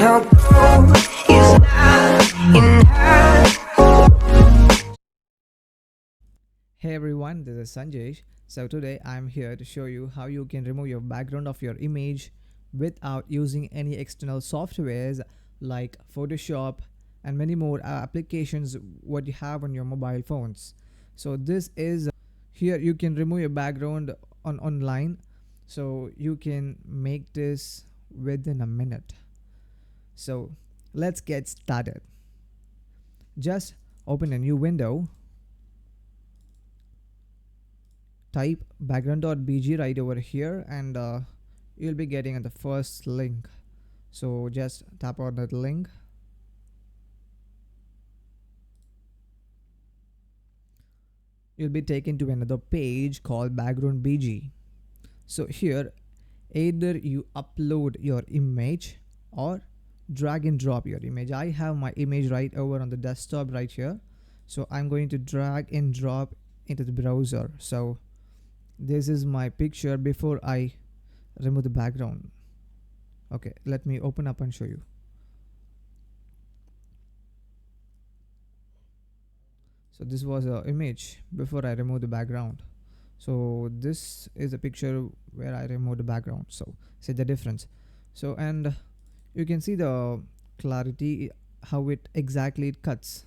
her goal is not in her. Hey everyone, this is Sanjay. So today I'm here to show you how you can remove your background of your image without using any external softwares like Photoshop and many more applications what you have on your mobile phones. So this is here you can remove your background on online. So you can make this within a minute. So let's get started. Just open a new window, type background.bg right over here, and you'll be getting the first link. So just tap on that link. You'll be taken to another page called background bg. So here either you upload your image or drag and drop your image. I have my image right over on the desktop right here, so I'm going to drag and drop into the browser. So this is my picture before I remove the background. Okay, let me open up and show you. So this was an image before I removed the background. So this is a picture where I removed the background. So see the difference. So and you can see the clarity, how it exactly it cuts.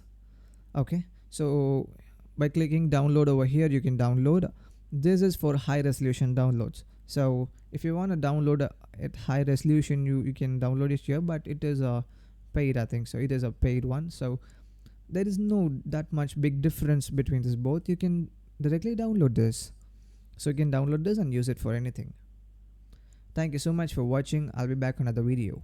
Okay, so by clicking download over here, you can download. This is for high resolution downloads. So if you want to download at high resolution, you can download it here, but it is a paid, I think so. It is a paid one. So there is no that much big difference between this both. You can directly download this. So you can download this and use it for anything. Thank you so much for watching. I'll be back on another video.